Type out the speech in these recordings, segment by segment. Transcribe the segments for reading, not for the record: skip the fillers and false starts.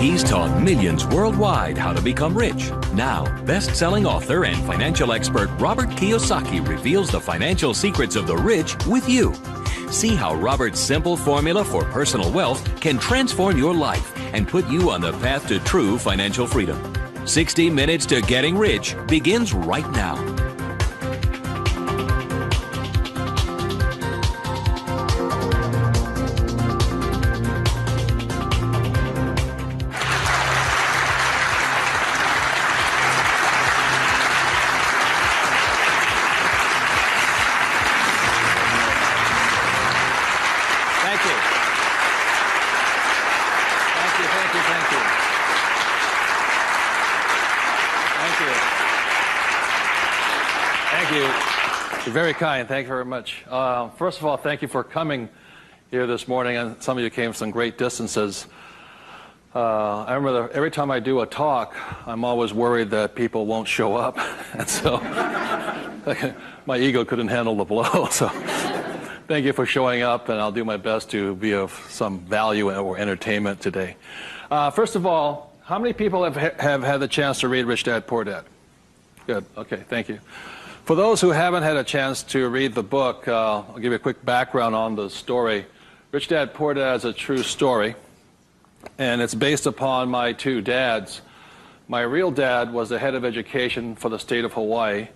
He's taught millions worldwide how to become rich. Now, best-selling author and financial expert Robert Kiyosaki reveals the financial secrets of the rich with you. See how Robert's simple formula for personal wealth can transform your life and put you on the path to true financial freedom. 60 Minutes to Getting Rich begins right now. Very kind. Thank you very much. First of all, thank you for coming here this morning, and some of you came from some great distances. I remember every time I do a talk, I'm always worried that people won't show up, and so my ego couldn't handle the blow. So thank you for showing up, and I'll do my best to be of some value or entertainment today. First of all, how many people have had the chance to read Rich Dad, Poor Dad? Good. Okay, thank you. For those who haven't had a chance to read the book, I'll give you a quick background on the story. Rich Dad, Poor Dad is a true story, and it's based upon my two dads. My real dad was the head of education for the state of Hawaii,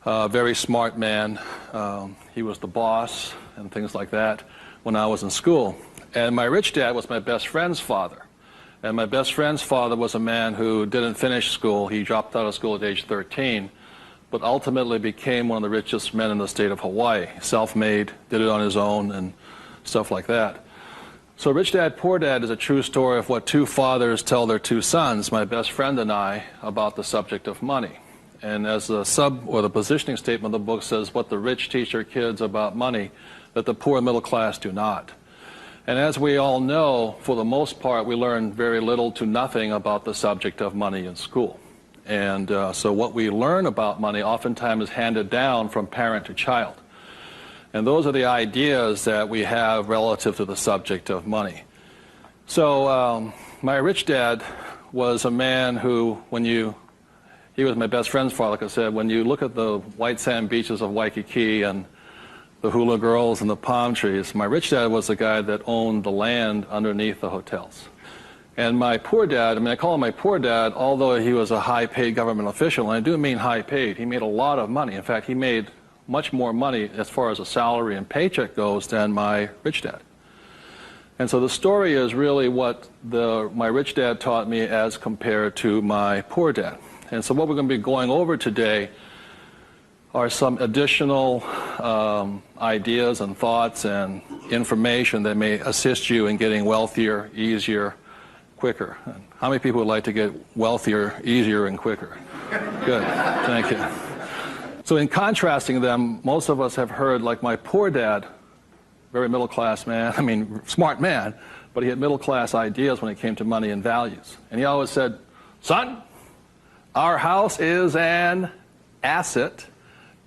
a very smart man. He was the boss and things like that when I was in school. And my rich dad was my best friend's father. And my best friend's father was a man who didn't finish school. He dropped out of school at age 13. But ultimately became one of the richest men in the state of Hawaii. Self-made, did it on his own, and stuff like that. So Rich Dad, Poor Dad is a true story of what two fathers tell their two sons, my best friend and I, about the subject of money. And as the the positioning statement of the book says, what the rich teach their kids about money, that the poor and middle class do not. And as we all know, for the most part, we learn very little to nothing about the subject of money in school. And so what we learn about money oftentimes is handed down from parent to child. And those are the ideas that we have relative to the subject of money. So my rich dad was a man who, he was my best friend's father, like I said, when you look at the white sand beaches of Waikiki and the hula girls and the palm trees, my rich dad was the guy that owned the land underneath the hotels. And my poor dad, I call him my poor dad, although he was a high-paid government official, and I do mean high-paid. He made a lot of money. In fact, he made much more money as far as a salary and paycheck goes than my rich dad. And so the story is really what my rich dad taught me as compared to my poor dad. And so what we're going to be going over today are some additional ideas and thoughts and information that may assist you in getting wealthier, easier, quicker. How many people would like to get wealthier, easier, and quicker? Good, thank you. So in contrasting them, most of us have heard, like my poor dad, very middle-class man, smart man, but he had middle-class ideas when it came to money and values. And he always said, son, our house is an asset,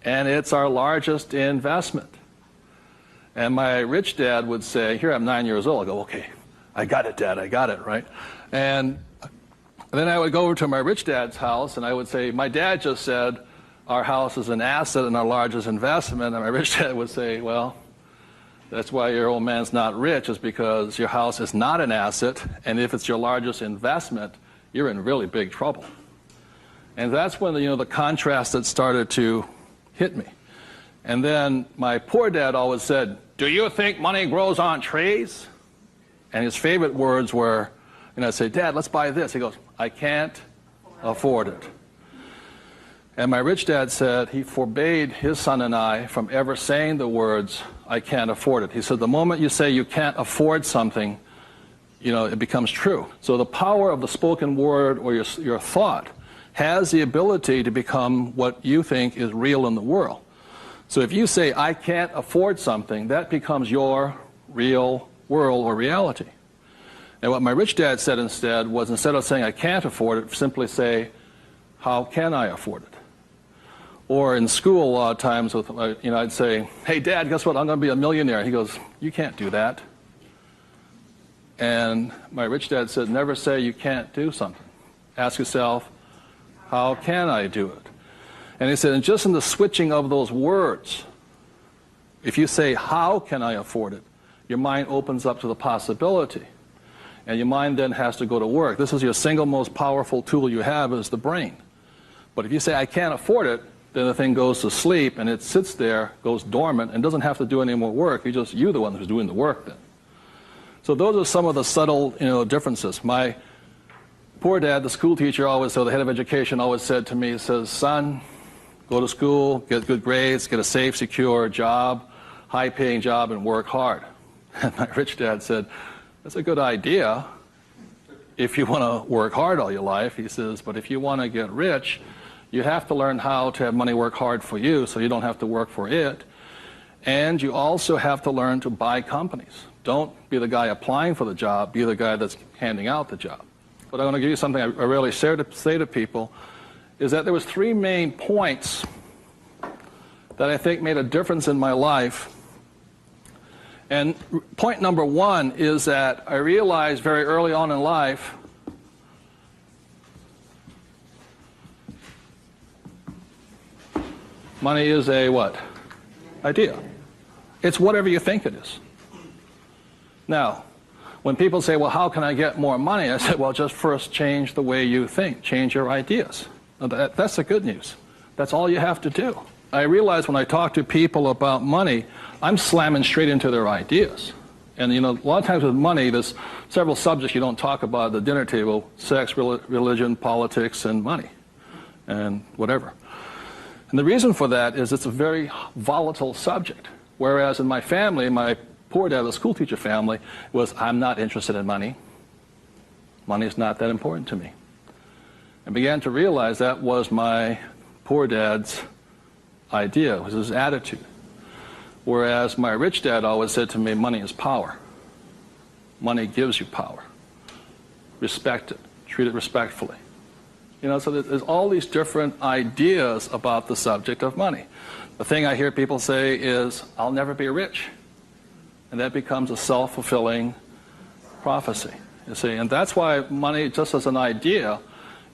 and it's our largest investment. And my rich dad would say, here I'm 9 years old, I go, okay, I got it, Dad, I got it, right? And then I would go over to my rich dad's house, and I would say, my dad just said our house is an asset and our largest investment. And my rich dad would say, well, that's why your old man's not rich, is because your house is not an asset, and if it's your largest investment, you're in really big trouble. And that's when the contrast that started to hit me. And then my poor dad always said, do you think money grows on trees? And his favorite words were, I'd say, Dad, let's buy this. He goes, I can't afford it. And my rich dad said he forbade his son and I from ever saying the words, I can't afford it. He said, the moment you say you can't afford something, it becomes true. So the power of the spoken word or your thought has the ability to become what you think is real in the world. So if you say, I can't afford something, that becomes your real world or reality. And what my rich dad said instead was, instead of saying I can't afford it, simply say, how can I afford it? Or in school, a lot of times, with I'd say, "Hey, Dad, guess what? I'm going to be a millionaire." He goes, "You can't do that." And my rich dad said, "Never say you can't do something. Ask yourself, how can I do it?" And he said, and just in the switching of those words, if you say, "How can I afford it?" your mind opens up to the possibility. And your mind then has to go to work. This is your single most powerful tool you have, is the brain. But if you say, "I can't afford it," then the thing goes to sleep and it sits there, goes dormant, and doesn't have to do any more work. You're the one who's doing the work then. So those are some of the subtle differences. My poor dad, the school teacher, the head of education, always said to me, he says, "Son, go to school, get good grades, get a safe, secure job, high-paying job, and work hard." And my rich dad said, "That's a good idea if you want to work hard all your life." He says, "But if you want to get rich, you have to learn how to have money work hard for you so you don't have to work for it. And you also have to learn to buy companies. Don't be the guy applying for the job, be the guy that's handing out the job." But I'm going to give you something I rarely say to people, is that there was 3 main points that I think made a difference in my life. And point number 1 is that I realized very early on in life money is a what? Idea. It's whatever you think it is. Now, when people say, "Well, how can I get more money?" I said, "Well, just first change the way you think. Change your ideas." Now, that's the good news. That's all you have to do. I realize when I talk to people about money, I'm slamming straight into their ideas. And a lot of times with money, there's several subjects you don't talk about at the dinner table: sex, religion, politics, and money, and whatever. And the reason for that is it's a very volatile subject. Whereas in my family, my poor dad, the school teacher family, was, "I'm not interested in money. Money is not that important to me." And began to realize that was my poor dad's idea, was his attitude. Whereas my rich dad always said to me, "Money is power. Money gives you power. Respect it. Treat it respectfully." So there's all these different ideas about the subject of money. The thing I hear people say is, "I'll never be rich." And that becomes a self-fulfilling prophecy, you see. And that's why money, just as an idea,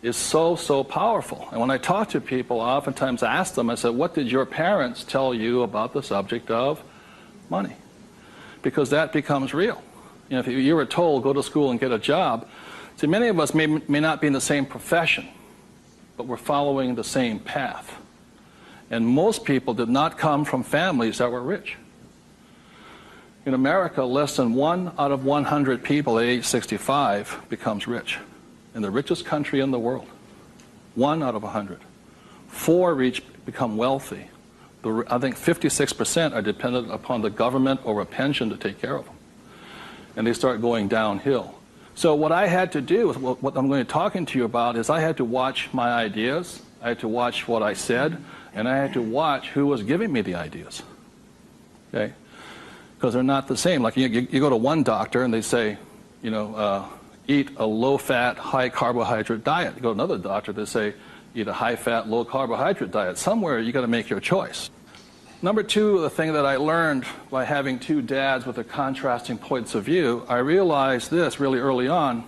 is so powerful. And when I talk to people, I oftentimes ask them, I say, "What did your parents tell you about the subject of money?" Because that becomes real. If you were told, "Go to school and get a job," see, many of us may not be in the same profession, but we're following the same path. And most people did not come from families that were rich. In America, less than 1 out of 100 people at age 65 becomes rich. In the richest country in the world. 1 out of 100. 4 become wealthy. I think 56% are dependent upon the government or a pension to take care of them. And they start going downhill. So what I had to do, what I'm going to be talking to you about, is I had to watch my ideas, I had to watch what I said, and I had to watch who was giving me the ideas. Okay? Because they're not the same. Like you go to one doctor and they say, eat a low-fat, high-carbohydrate diet. You go to another doctor, they say, eat a high-fat, low-carbohydrate diet. Somewhere you got to make your choice. Number 2, the thing that I learned by having 2 dads with their contrasting points of view, I realized this really early on.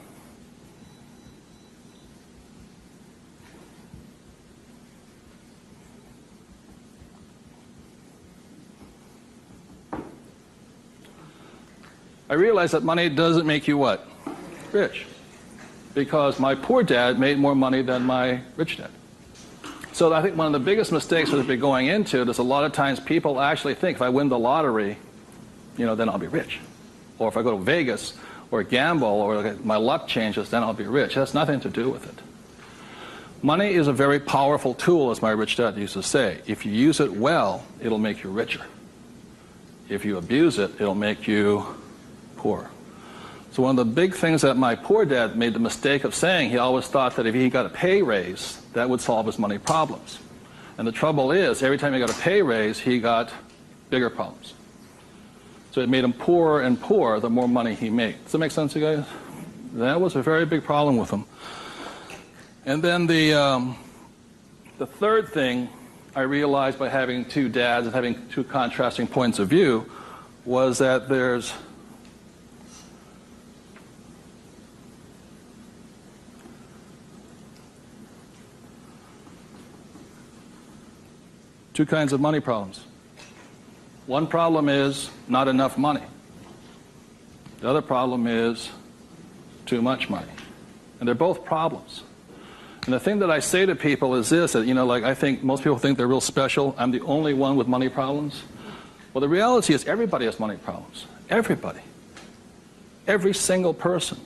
I realized that money doesn't make you what? Rich. Because my poor dad made more money than my rich dad. So I think one of the biggest mistakes we've been going into is a lot of times people actually think if I win the lottery, then I'll be rich. Or if I go to Vegas or gamble or my luck changes, then I'll be rich. It has nothing to do with it. Money is a very powerful tool, as my rich dad used to say. If you use it well, it'll make you richer. If you abuse it, it'll make you poor. So one of the big things that my poor dad made the mistake of saying, he always thought that if he got a pay raise, that would solve his money problems. And the trouble is, every time he got a pay raise, he got bigger problems. So it made him poorer and poorer the more money he made. Does that make sense, you guys? That was a very big problem with him. And then the third thing I realized by having two dads and having two contrasting points of view was that there's two kinds of money problems. One problem is not enough money. The other problem is too much money. And they're both problems. And the thing that I say to people is this, that, like I think most people think they're real special. I'm the only one with money problems. Well, the reality is everybody has money problems. Everybody. Every single person.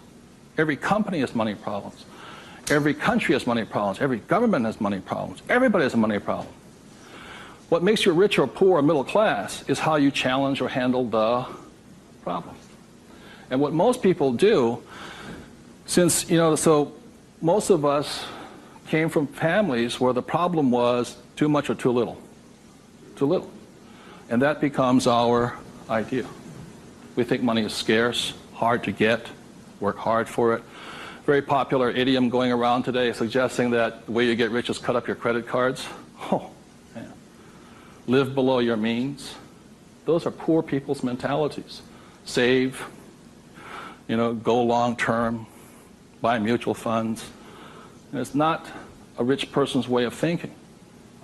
Every company has money problems. Every country has money problems. Every government has money problems. Everybody has a money problem. What makes you rich or poor or middle class is how you challenge or handle the problem. And what most people do, since, so most of us came from families where the problem was too much or too little. Too little. And that becomes our idea. We think money is scarce, hard to get, work hard for it. Very popular idiom going around today suggesting that the way you get rich is cut up your credit cards. Oh, man. Live below your means. Those are poor people's mentalities. Save, go long term, buy mutual funds. And it's not a rich person's way of thinking.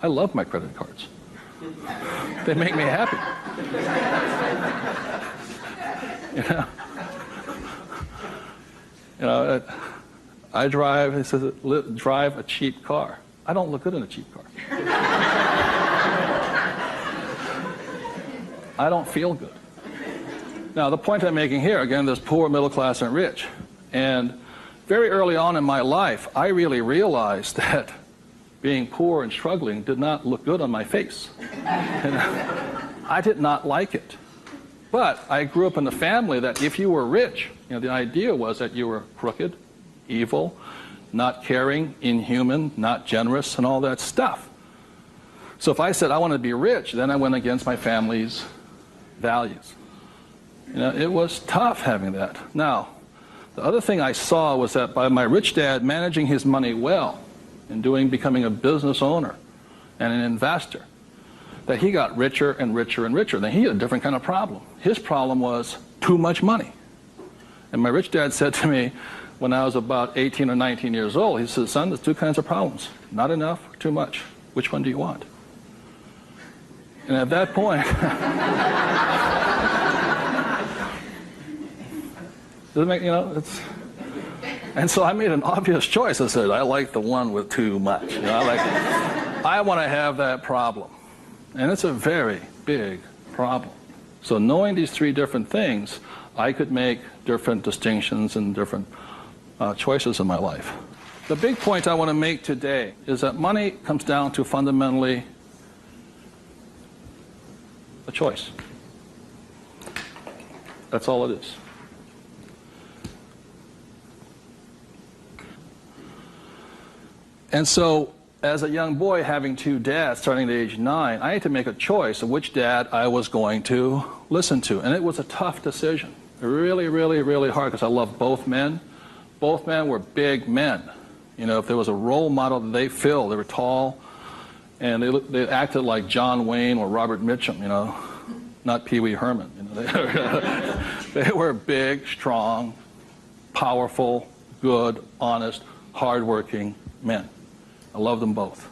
I love my credit cards. They make me happy. I drive, it says, drive a cheap car. I don't look good in a cheap car. I don't feel good. Now, the point I'm making here, again, there's poor, middle class, and rich. And very early on in my life, I really realized that being poor and struggling did not look good on my face. And I did not like it. But I grew up in a family that if you were rich, the idea was that you were crooked, evil, not caring, inhuman, not generous, and all that stuff. So if I said I want to be rich, then I went against my family's values. It was tough having that. Now, the other thing I saw was that by my rich dad managing his money well and becoming a business owner and an investor, that he got richer and richer and richer. Then he had a different kind of problem. His problem was too much money. And my rich dad said to me when I was about 18 or 19 years old, he said, son, there's two kinds of problems. Not enough or too much. Which one do you want? And at that point, and so I made an obvious choice. I said, I like the one with too much. I want to have that problem. And it's a very big problem. So knowing these three different things, I could make different distinctions and different choices in my life. The big point I want to make today is that money comes down to fundamentally a choice. That's all it is. And so, as a young boy having two dads starting at age 9, I had to make a choice of which dad I was going to listen to. And it was a tough decision. Really, really, really hard because I love both men. Both men were big men. If there was a role model that they filled, they were tall, and they acted like John Wayne or Robert Mitchum, not Pee Wee Herman. They were big, strong, powerful, good, honest, hardworking men. I love them both.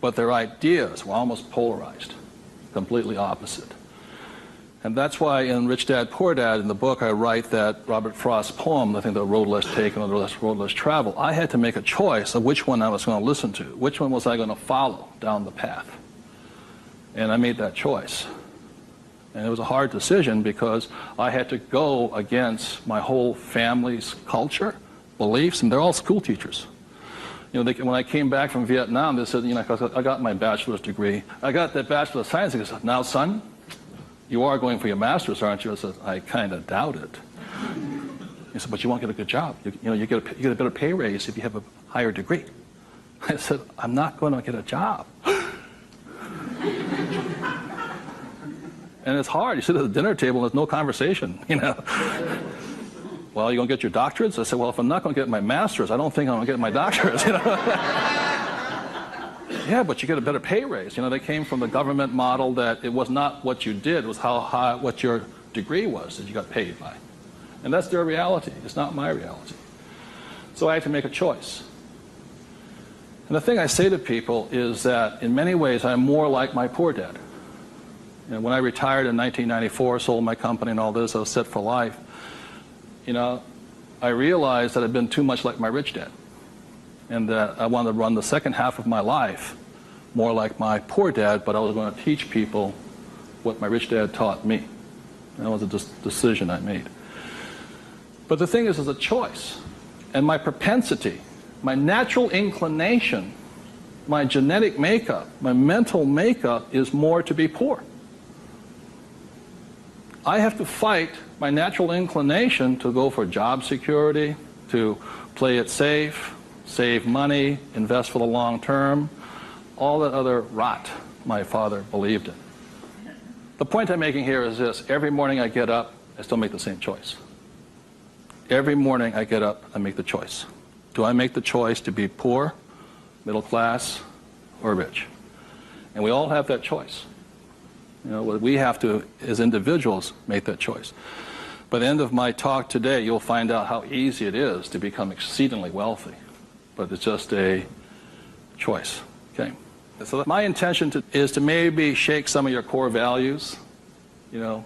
But their ideas were almost polarized, completely opposite. And that's why in Rich Dad, Poor Dad, in the book, I write that Robert Frost's poem, I think The Road Less Taken or The Road Less Traveled, I had to make a choice of which one I was going to listen to. Which one was I going to follow down the path? And I made that choice. And it was a hard decision because I had to go against my whole family's culture, beliefs, and they're all school teachers. When I came back from Vietnam, they said, I got my bachelor's degree. I got that Bachelor of Science. They said, now, son, you are going for your master's, aren't you? I said, I kind of doubt it. He said, but you won't get a good job. You get a better pay raise if you have a higher degree. I said, I'm not going to get a job. And it's hard. You sit at the dinner table and there's no conversation, Well, you going to get your doctorates? I said, well, if I'm not going to get my master's, I don't think I'm going to get my doctorates, Yeah, but you get a better pay raise. You know, they came from the government model that it was not what you did, it was how high, what your degree was that you got paid by. And that's their reality. It's not my reality. So I had to make a choice. And the thing I say to people is that in many ways I'm more like my poor dad. You know, when I retired in 1994, sold my company and all this, I was set for life. You know, I realized that I'd been too much like my rich dad, and that I wanted to run the second half of my life more like my poor dad, but I was going to teach people what my rich dad taught me. And that was a decision I made. But the thing is, it's a choice. And my propensity, my natural inclination, my genetic makeup, my mental makeup is more to be poor. I have to fight my natural inclination to go for job security, to play it safe, save money, invest for the long term, all that other rot my father believed in. The point I'm making here is this: every morning I get up, I still make the same choice. Every morning I get up, I make the choice. Do I make the choice to be poor, middle class, or rich? And we all have that choice. You know, we have to, as individuals, make that choice. By the end of my talk today, you'll find out how easy it is to become exceedingly wealthy. But it's just a choice. Okay. So my intention is to maybe shake some of your core values. You know,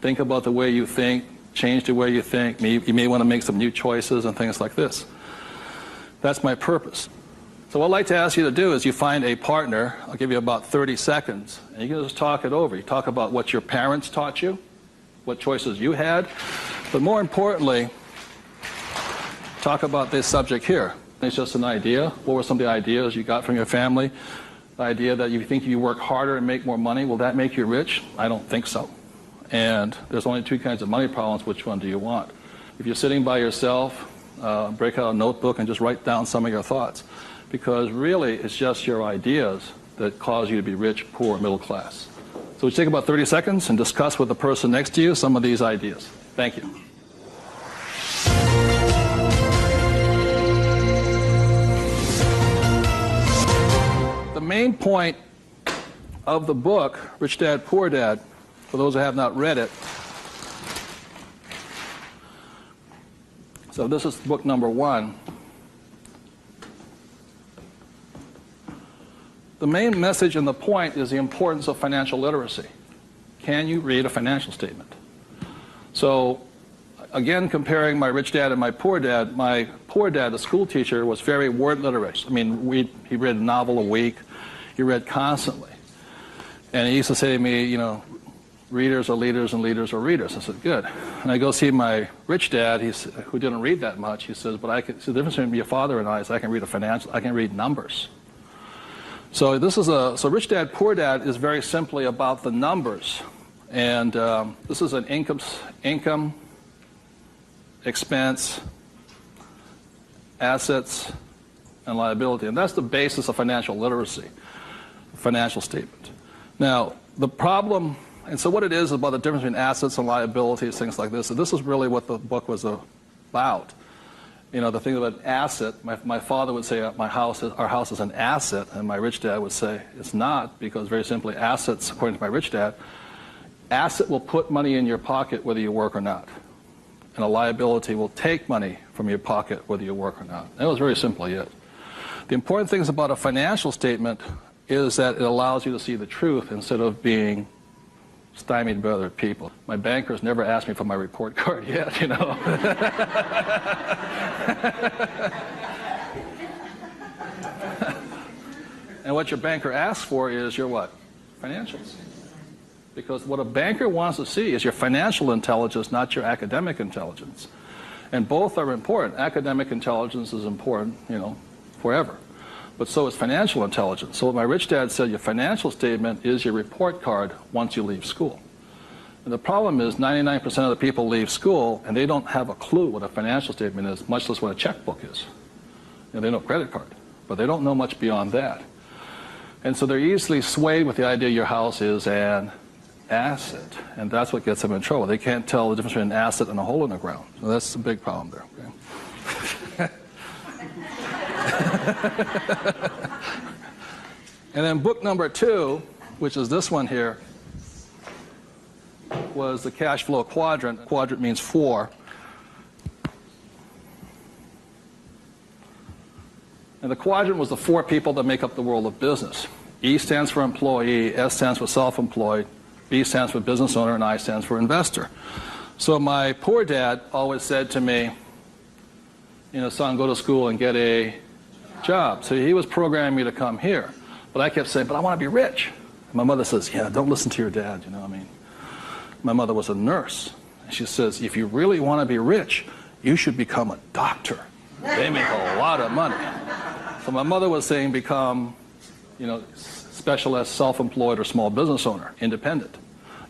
think about the way you think, change the way you think. You may want to make some new choices and things like this. That's my purpose. So what I'd like to ask you to do is you find a partner. I'll give you about 30 seconds, and you can just talk it over. You talk about what your parents taught you, what choices you had, but more importantly, talk about this subject here. It's just an idea. What were some of the ideas you got from your family? The idea that you think you work harder and make more money, will that make you rich? I don't think so. And there's only two kinds of money problems. Which one do you want? If you're sitting by yourself, break out a notebook and just write down some of your thoughts. Because really, it's just your ideas that cause you to be rich, poor, middle class. So we take about 30 seconds and discuss with the person next to you some of these ideas. Thank you. The main point of the book, Rich Dad, Poor Dad, for those who have not read it, so this is book number 1. The main message and the point is the importance of financial literacy. Can you read a financial statement? So, again, comparing my rich dad and my poor dad, the school teacher, was very word literate. I mean, he read a novel a week. He read constantly. And he used to say to me, you know, readers are leaders and leaders are readers. I said, good. And I go see my rich dad, who didn't read that much. He says, but the difference between your father and I is I can read numbers. So so Rich Dad, Poor Dad is very simply about the numbers. And this is an income, expense, assets, and liability. And that's the basis of financial literacy, financial statement. Now, the problem, and so what it is about the difference between assets and liabilities, things like this, so this is really what the book was about. You know, the thing about asset, my father would say our house is an asset, and my rich dad would say it's not, because very simply assets, according to my rich dad, asset will put money in your pocket whether you work or not. And a liability will take money from your pocket whether you work or not. That was very simply it. The important things about a financial statement is that it allows you to see the truth instead of being stymied by other people. My bankers never asked me for my report card yet, you know. And what your banker asks for is your what? Financials. Because what a banker wants to see is your financial intelligence, not your academic intelligence. And both are important. Academic intelligence is important, you know, forever. But so is financial intelligence. So my rich dad said your financial statement is your report card once you leave school. And the problem is 99% of the people leave school and they don't have a clue what a financial statement is, much less what a checkbook is. You know, they know credit card, but they don't know much beyond that. And so they're easily swayed with the idea your house is an asset, and that's what gets them in trouble. They can't tell the difference between an asset and a hole in the ground. So that's the big problem there. Okay? And then book number 2, which is this one here, was the cash flow quadrant. Quadrant means 4. And the quadrant was the 4 people that make up the world of business. E stands for employee, S stands for self-employed, B stands for business owner, and I stands for investor. So my poor dad always said to me, you know, son, go to school and get a job. So he was programming me to come here. But I kept saying, but I want to be rich. And my mother says, yeah, don't listen to your dad, you know what I mean? My mother was a nurse. And she says, if you really want to be rich, you should become a doctor. They make a lot of money. So my mother was saying become, you know, specialist, self-employed, or small business owner, independent.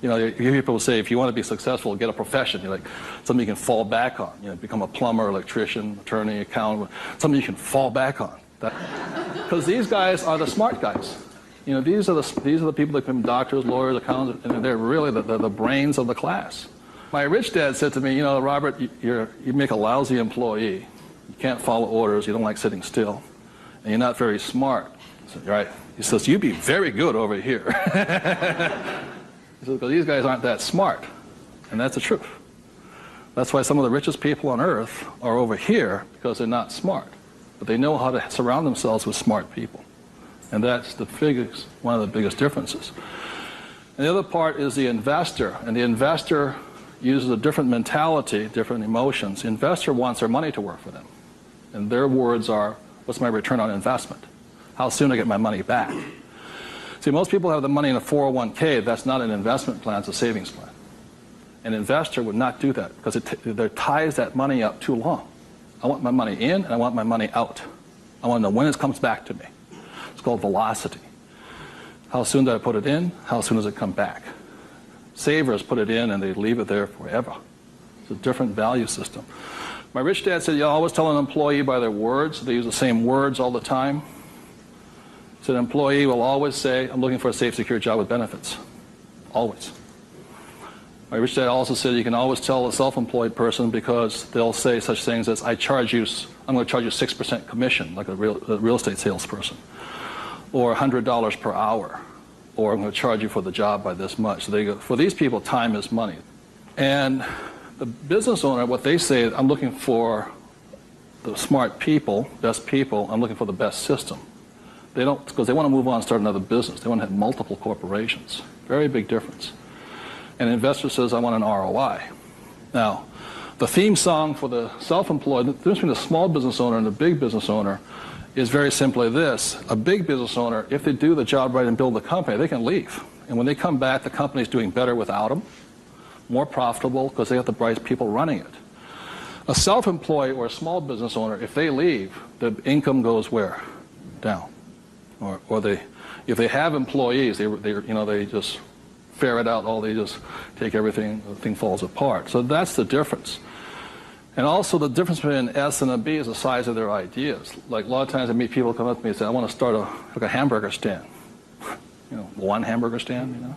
You know, you hear people say, if you want to be successful, get a profession. You're like, something you can fall back on. You know, become a plumber, electrician, attorney, accountant, something you can fall back on. Because these guys are the smart guys. You know, these are the people that become doctors, lawyers, accountants, and they're really the brains of the class. My rich dad said to me, you know, Robert, you make a lousy employee. You can't follow orders. You don't like sitting still. And you're not very smart. I said, right. He says, you'd be very good over here. He says, because these guys aren't that smart. And that's the truth. That's why some of the richest people on earth are over here, because they're not smart. But they know how to surround themselves with smart people. And that's one of the biggest differences. And the other part is the investor. And the investor uses a different mentality, different emotions. The investor wants their money to work for them. And their words are, what's my return on investment? How soon do I get my money back? See, most people have the money in a 401k. That's not an investment plan, it's a savings plan. An investor would not do that because it ties that money up too long. I want my money in and I want my money out. I want to know when it comes back to me. It's called velocity. How soon do I put it in? How soon does it come back? Savers put it in and they leave it there forever. It's a different value system. My rich dad said, you always tell an employee by their words. They use the same words all the time. So an employee will always say, I'm looking for a safe, secure job with benefits. Always. My rich dad also said you can always tell a self-employed person because they'll say such things as, I'm going to charge you 6% commission, like a real estate salesperson, or $100 per hour, or I'm going to charge you for the job by this much. So they go, for these people, time is money. And the business owner, what they say, I'm looking for the smart people, best people, I'm looking for the best system. They don't, because they want to move on and start another business. They want to have multiple corporations. Very big difference. And an investor says, I want an ROI. Now, the theme song for the self-employed, the difference between the small business owner and the big business owner is very simply this. A big business owner, if they do the job right and build the company, they can leave. And when they come back, the company's doing better without them, more profitable because they have the bright people running it. A self-employed or a small business owner, if they leave, the income goes where? Down. Or if they have employees, they just ferret out they just take everything, the thing falls apart. So that's the difference. And also the difference between an S and a B is the size of their ideas. Like a lot of times I meet people come up to me and say, I want to start a hamburger stand. You know, one hamburger stand, you know.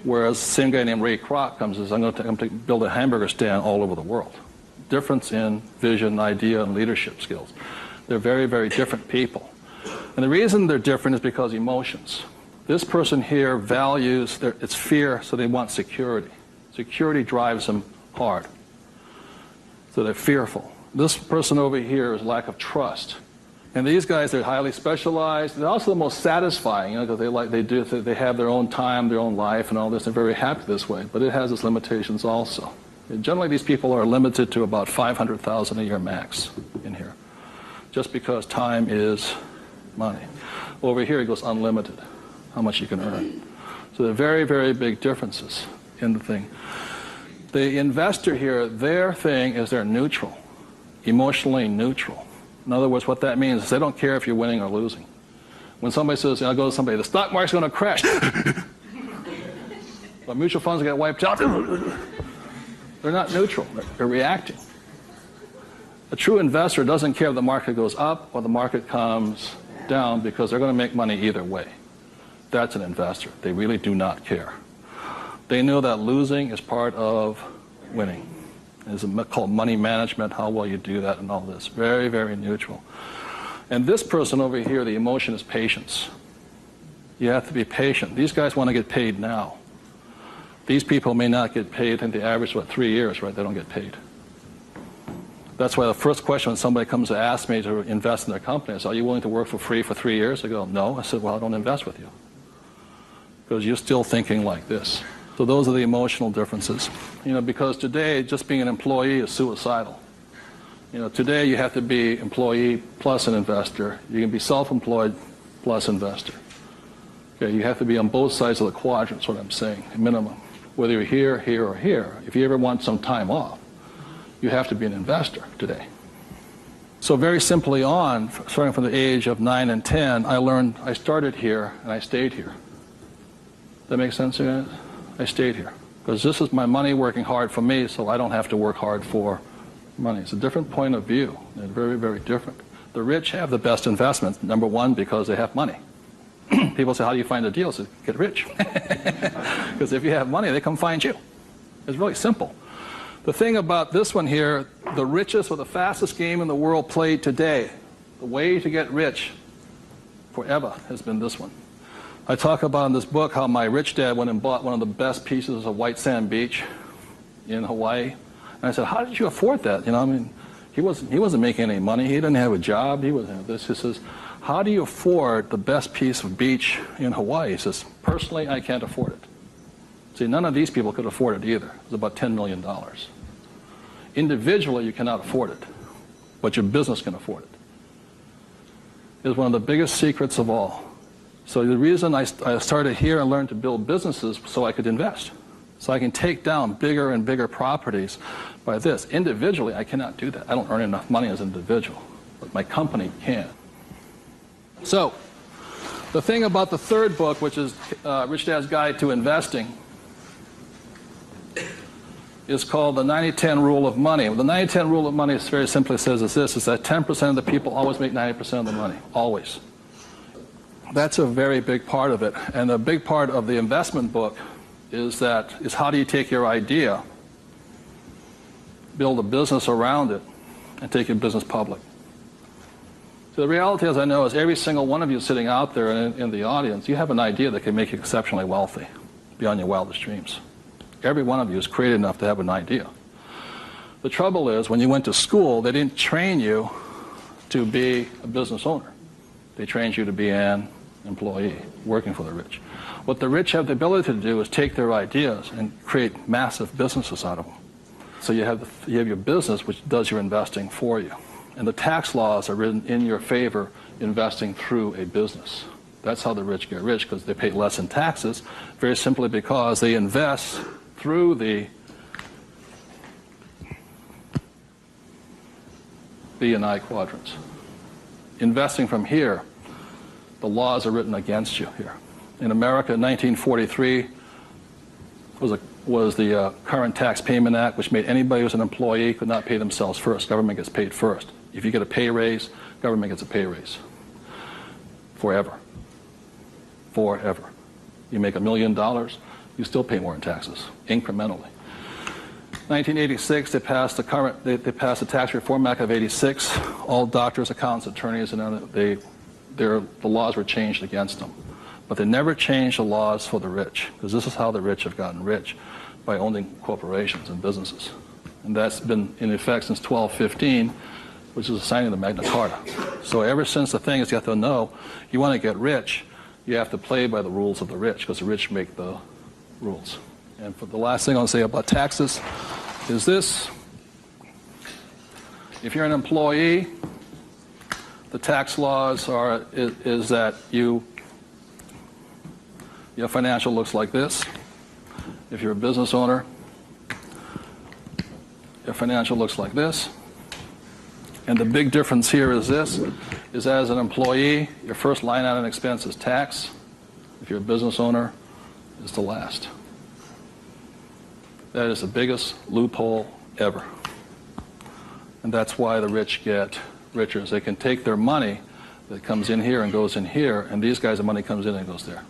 Whereas the same guy named Ray Kroc comes and says, I'm going to build a hamburger stand all over the world. Difference in vision, idea, and leadership skills. They're very, very different people. And the reason they're different is because emotions. This person here values, it's fear, so they want security. Security drives them hard. So they're fearful. This person over here is lack of trust. And these guys, they're highly specialized. They're also the most satisfying, you know, because they have their own time, their own life, and all this. They're very happy this way, but it has its limitations also. And generally, these people are limited to about $500,000 a year max in here, just because time is money. Over here, it goes unlimited, how much you can earn. So there are very, very big differences in the thing. The investor here, their thing is they're neutral, emotionally neutral. In other words, what that means is they don't care if you're winning or losing. When somebody says, I'll go to somebody, the stock market's going to crash. But mutual funds get wiped out. They're not neutral. They're reacting. A true investor doesn't care if the market goes up or the market comes down because they're going to make money either way. That's an investor. They really do not care. They know that losing is part of winning. It's called money management, how well you do that and all this. Very, very neutral. And this person over here, the emotion is patience. You have to be patient. These guys want to get paid now. These people may not get paid. I think the average is, 3 years, right? They don't get paid. That's why the first question when somebody comes to ask me to invest in their company is, are you willing to work for free for 3 years? I go, no. I said, well, I don't invest with you. Because you're still thinking like this. So those are the emotional differences. Because today, just being an employee is suicidal. Today you have to be employee plus an investor. You can be self-employed plus investor. Okay, you have to be on both sides of the quadrant, is what I'm saying, at minimum. Whether you're here, here, or here. If you ever want some time off, you have to be an investor today. So very simply on, starting from the age of 9 and 10, I started here and I stayed here. That makes sense to you guys? I stayed here. Because this is my money working hard for me, so I don't have to work hard for money. It's a different point of view. They're very, very different. The rich have the best investments, number one, because they have money. People say, how do you find the deals? I say, get rich. Because if you have money, they come find you. It's really simple. The thing about this one here, the richest or the fastest game in the world played today, the way to get rich forever has been this one. I talk about in this book how my rich dad went and bought one of the best pieces of white sand beach in Hawaii. And I said, how did you afford that? He wasn't making any money. He didn't have a job. He wasn't this. He says, how do you afford the best piece of beach in Hawaii? He says, personally, I can't afford it. See, none of these people could afford it either. It was about $10 million. Individually, you cannot afford it, but your business can afford it. It's one of the biggest secrets of all. So the reason I started here and learned to build businesses so I could invest. So I can take down bigger and bigger properties by this. Individually, I cannot do that. I don't earn enough money as an individual, but my company can. So the thing about the third book, which is Rich Dad's Guide to Investing, is called the 90-10 Rule of Money. The 90-10 Rule of Money very simply says is this, is that 10% of the people always make 90% of the money, always. That's a very big part of it. And a big part of the investment book is how do you take your idea, build a business around it, and take your business public. So the reality, as I know, is every single one of you sitting out there in the audience, you have an idea that can make you exceptionally wealthy beyond your wildest dreams. Every one of you is creative enough to have an idea. The trouble is, when you went to school, they didn't train you to be a business owner. They trained you to be an employee, working for the rich. What the rich have the ability to do is take their ideas and create massive businesses out of them. So you have your business, which does your investing for you. And the tax laws are written in your favor investing through a business. That's how the rich get rich, because they pay less in taxes, very simply because they invest through the B and I quadrants. Investing from here, the laws are written against you here. In America, 1943 was the Current Tax Payment Act, which made anybody who was an employee could not pay themselves first. Government gets paid first. If you get a pay raise, government gets a pay raise. Forever. Forever. You make $1 million, you still pay more in taxes, incrementally. 1986, they passed the Tax Reform Act of '86. All doctors, accountants, attorneys, and the laws were changed against them. But they never changed the laws for the rich, because this is how the rich have gotten rich, by owning corporations and businesses. And that's been in effect since 1215, which is the signing of the Magna Carta. So ever since the thing is, you have to know, you want to get rich, you have to play by the rules of the rich, because the rich make the rules. And for the last thing I'll say about taxes is this. If you're an employee, the tax laws is that your financial looks like this. If you're a business owner, your financial looks like this. And the big difference here is this, is as an employee, your first line item expense is tax. If you're a business owner, it's the last. That is the biggest loophole ever. And that's why the rich get richer, is they can take their money that comes in here and goes in here, and these guys, the money comes in and goes there.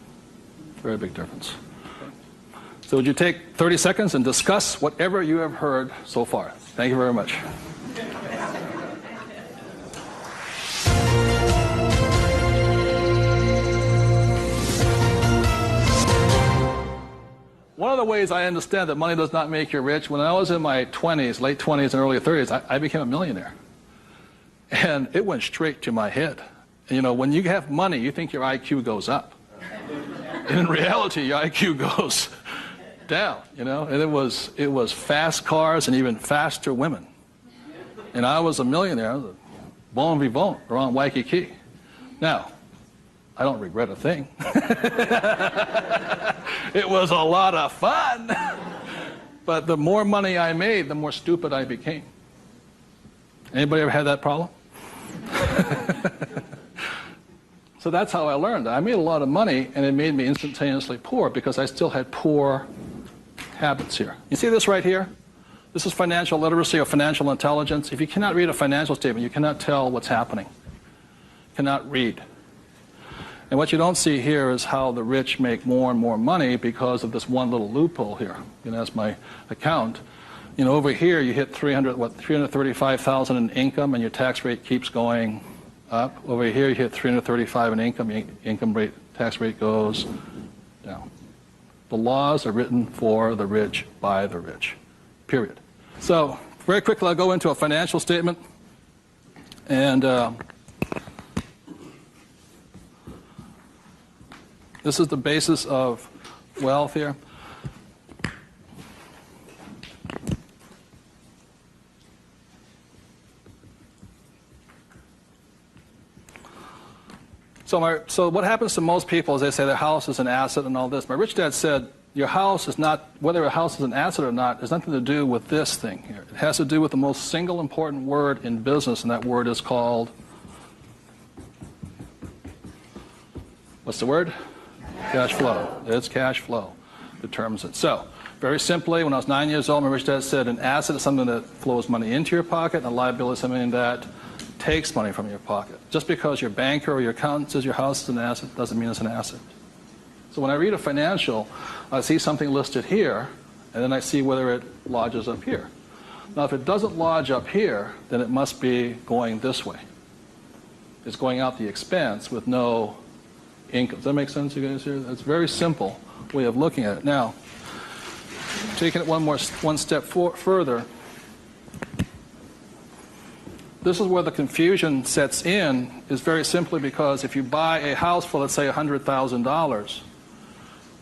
Very big difference. So would you take 30 seconds and discuss whatever you have heard so far? Thank you very much. of ways I understand that money does not make you rich. When I was in my 20s, late 20s and early 30s, I became a millionaire. And it went straight to my head. And, you know, when you have money, you think your IQ goes up. And in reality, your IQ goes down, you know. And it was fast cars and even faster women. And I was a millionaire. I was a bon vivant around Waikiki. Now, I don't regret a thing. It was a lot of fun. But the more money I made, the more stupid I became. Anybody ever had that problem? So that's how I learned. I made a lot of money, and it made me instantaneously poor because I still had poor habits here. You see this right here? This is financial literacy or financial intelligence. If you cannot read a financial statement, you cannot tell what's happening. You cannot read. And what you don't see here is how the rich make more and more money because of this one little loophole here. You know, that's my account. You know, over here you hit 335,000 in income, and your tax rate keeps going up. Over here you hit 335 in income, your tax rate goes down. The laws are written for the rich by the rich. Period. So very quickly I'll go into a financial statement, and this is the basis of wealth here. So what happens to most people is they say their house is an asset and all this. My rich dad said, your house is not, whether a house is an asset or not, has nothing to do with this thing here. It has to do with the most single important word in business, and that word is called, what's the word? Cash flow. It's cash flow determines it. So, very simply, when I was 9 years old, my rich dad said an asset is something that flows money into your pocket, and a liability is something that takes money from your pocket. Just because your banker or your accountant says your house is an asset doesn't mean it's an asset. So when I read a financial, I see something listed here, and then I see whether it lodges up here. Now, if it doesn't lodge up here, then it must be going this way. It's going out the expense with no income. Does that make sense, you guys here? That's a very simple way of looking at it. Now, taking it one step further, this is where the confusion sets in, is very simply because if you buy a house for, let's say, $100,000,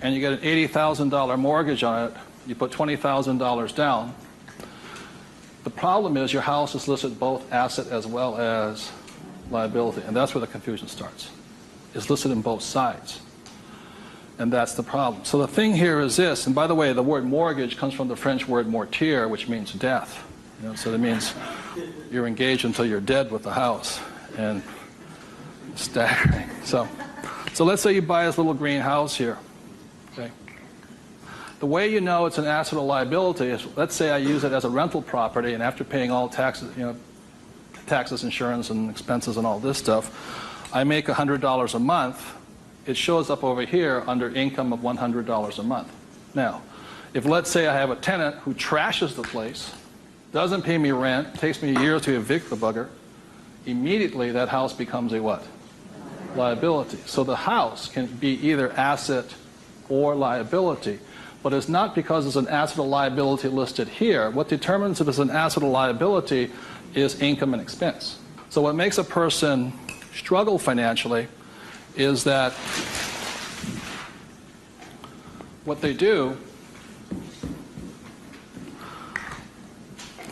and you get an $80,000 mortgage on it, you put $20,000 down, the problem is your house is listed both asset as well as liability, and that's where the confusion starts. It's listed in both sides, and that's the problem. So the thing here is this, and by the way, the word mortgage comes from the French word mortir, which means death. You know, so that means you're engaged until you're dead with the house, and staggering. So let's say you buy this little green house here. Okay. The way you know it's an asset or liability is, let's say I use it as a rental property, and after paying all taxes, you know, taxes, insurance, and expenses, and all this stuff, I make $100 a month. It shows up over here under income of $100 a month. Now, if let's say I have a tenant who trashes the place, doesn't pay me rent, takes me a year to evict the bugger, immediately that house becomes a what? Liability. So the house can be either asset or liability, but it's not because it's an asset or liability listed here. What determines if it's an asset or liability is income and expense. So what makes a person struggle financially is that what they do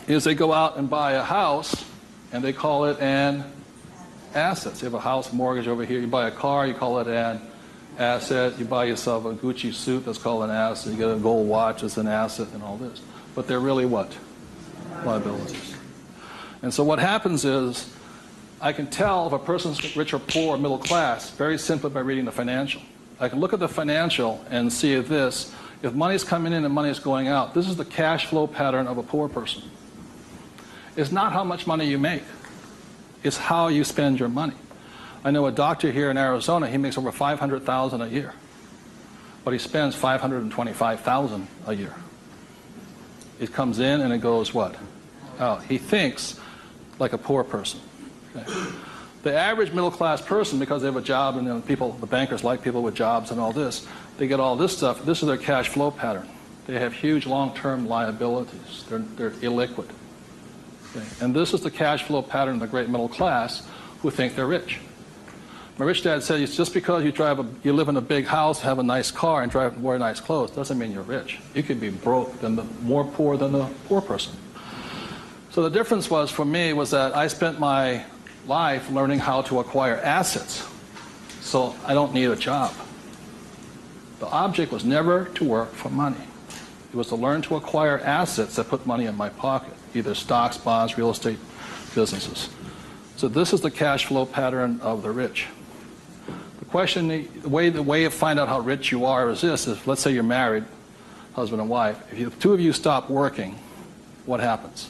is they go out and buy a house and they call it an asset. So you have a house mortgage over here, you buy a car, you call it an asset, you buy yourself a Gucci suit, that's called an asset, you get a gold watch, it's an asset, and all this. But they're really what? Liabilities. And so what happens is, I can tell if a person's rich or poor or middle class very simply by reading the financial. I can look at the financial and see this. If money's coming in and money's going out, this is the cash flow pattern of a poor person. It's not how much money you make. It's how you spend your money. I know a doctor here in Arizona, he makes over $500,000 a year. But he spends $525,000 a year. It comes in and it goes what? Out. He thinks like a poor person. Okay. The average middle class person, because they have a job and the bankers like people with jobs and all this, they get all this stuff. This is their cash flow pattern. They have huge long-term liabilities. They're illiquid. Okay? And this is the cash flow pattern of the great middle class who think they're rich. My rich dad said, just because you live in a big house, have a nice car, and wear nice clothes, doesn't mean you're rich. You could be broke, more poor than the poor person. So the difference for me was that I spent my life learning how to acquire assets. So I don't need a job. The object was never to work for money. It was to learn to acquire assets that put money in my pocket, either stocks, bonds, real estate, businesses. So this is the cash flow pattern of the rich. The question, the way you find out how rich you are is this: is let's say you're married, husband and wife. If the two of you stop working, what happens?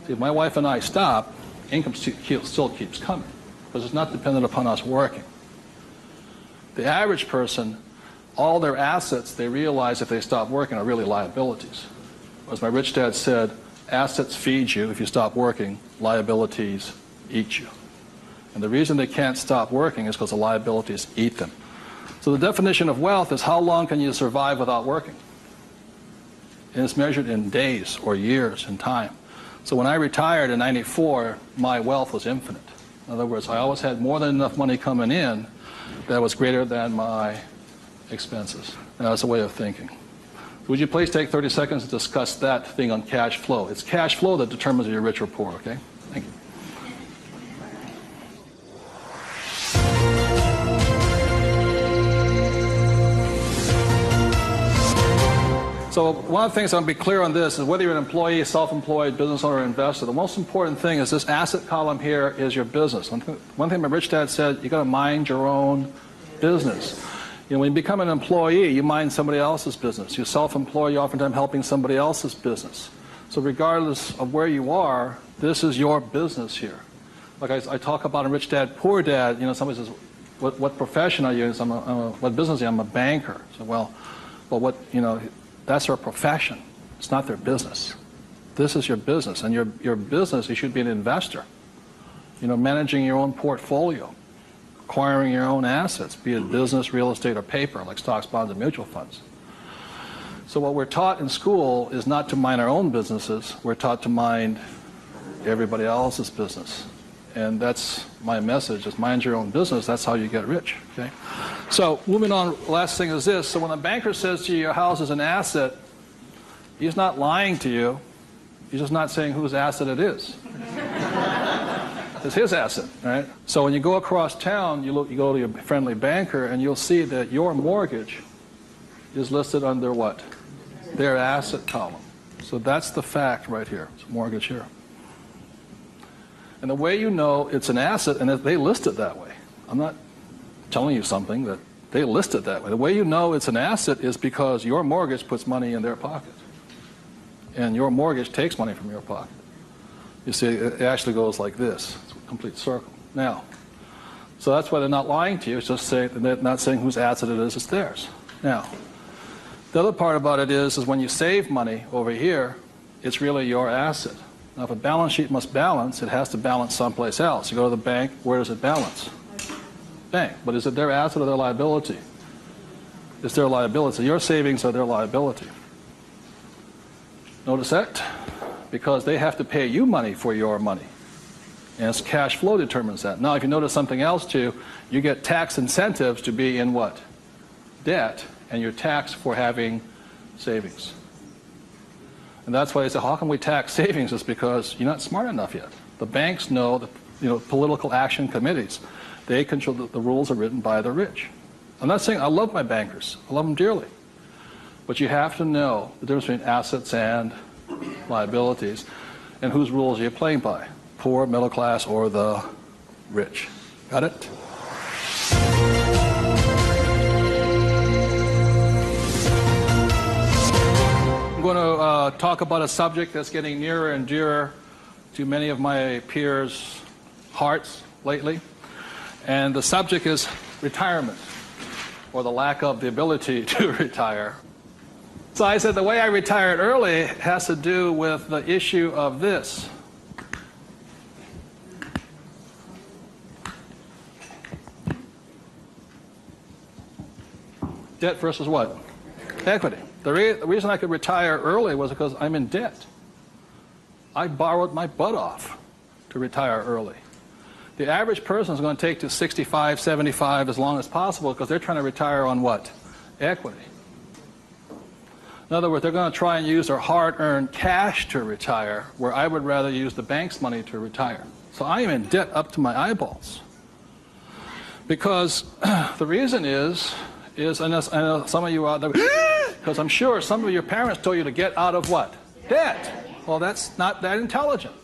See, if my wife and I stop, income still keeps coming, because it's not dependent upon us working. The average person, all their assets, they realize if they stop working, are really liabilities. As my rich dad said, assets feed you if you stop working, liabilities eat you. And the reason they can't stop working is because the liabilities eat them. So the definition of wealth is how long can you survive without working? And it's measured in days or years in time. So when I retired in '94, my wealth was infinite. In other words, I always had more than enough money coming in that was greater than my expenses. And that's a way of thinking. Would you please take 30 seconds to discuss that thing on cash flow? It's cash flow that determines if you're rich or poor, okay? Thank you. So one of the things I'm going to be clear on this is whether you're an employee, self-employed, business owner, or investor, the most important thing is this asset column here is your business. One thing my rich dad said, you got to mind your own business. You know, when you become an employee, you mind somebody else's business. You're self-employed, you're oftentimes helping somebody else's business. So regardless of where you are, this is your business here. Like I talk about a rich dad, poor dad, you know, somebody says, what profession are you in? So what business are you? I'm a banker. So, well, what, you know, that's their profession. It's not their business. This is your business. And your business, you should be an investor. You know, managing your own portfolio, acquiring your own assets, be it business, real estate, or paper, like stocks, bonds, and mutual funds. So what we're taught in school is not to mind our own businesses. We're taught to mind everybody else's business. And that's my message, is mind your own business. That's how you get rich, okay? So moving on, last thing is this. So when a banker says to you your house is an asset, he's not lying to you. He's just not saying whose asset it is. It's his asset, right? So when you go across town, you go to your friendly banker, and you'll see that your mortgage is listed under what? Their asset column. So that's the fact right here. It's a mortgage here. And the way you know it's an asset, and they list it that way. I'm not telling you something, that they list it that way. The way you know it's an asset is because your mortgage puts money in their pocket. And your mortgage takes money from your pocket. You see, it actually goes like this. It's a complete circle. Now, so that's why they're not lying to you. It's just saying, they're not saying whose asset it is, it's theirs. Now, the other part about it is when you save money over here, it's really your asset. Now, if a balance sheet must balance, it has to balance someplace else. You go to the bank, where does it balance? Bank. But is it their asset or their liability? It's their liability. Your savings are their liability. Notice that? Because they have to pay you money for your money. And it's cash flow determines that. Now, if you notice something else too, you get tax incentives to be in what? Debt, and you're taxed for having savings. And that's why they say, how can we tax savings? It's because you're not smart enough yet. The banks know, political action committees, they control, the rules are written by the rich. I'm not saying I love my bankers. I love them dearly. But you have to know the difference between assets and liabilities, and whose rules are you playing by? Poor, middle class, or the rich? Got it? I'm going to talk about a subject that's getting nearer and dearer to many of my peers' hearts lately. And the subject is retirement, or the lack of the ability to retire. So I said the way I retired early has to do with the issue of this. Debt versus what? Equity. The reason I could retire early was because I'm in debt. I borrowed my butt off to retire early. The average person is going to take to 65, 75 as long as possible because they're trying to retire on what? Equity. In other words, they're going to try and use their hard-earned cash to retire, where I would rather use the bank's money to retire. So I am in debt up to my eyeballs. Because the reason is I know some of you out there, because I'm sure some of your parents told you to get out of what? Debt. Well, that's not that intelligent.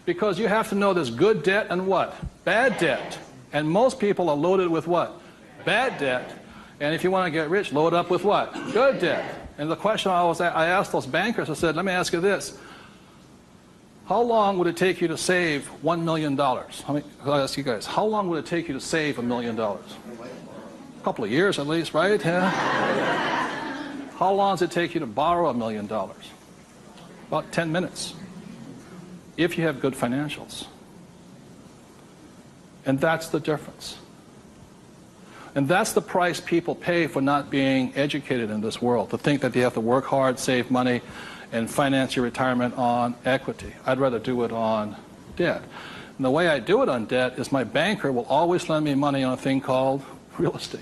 Because you have to know there's good debt and what? Bad debt. And most people are loaded with what? Bad debt. And if you want to get rich, load up with what? Good debt. And the question I asked those bankers, I said, let me ask you this. How long would it take you to save $1 million? I'll ask you guys, how long would it take you to save $1 million? A couple of years at least, right? Yeah. How long does it take you to borrow $1 million? About 10 minutes. If you have good financials. And that's the difference. And that's the price people pay for not being educated in this world, to think that they have to work hard, save money, and finance your retirement on equity. I'd rather do it on debt. And the way I do it on debt is my banker will always lend me money on a thing called real estate.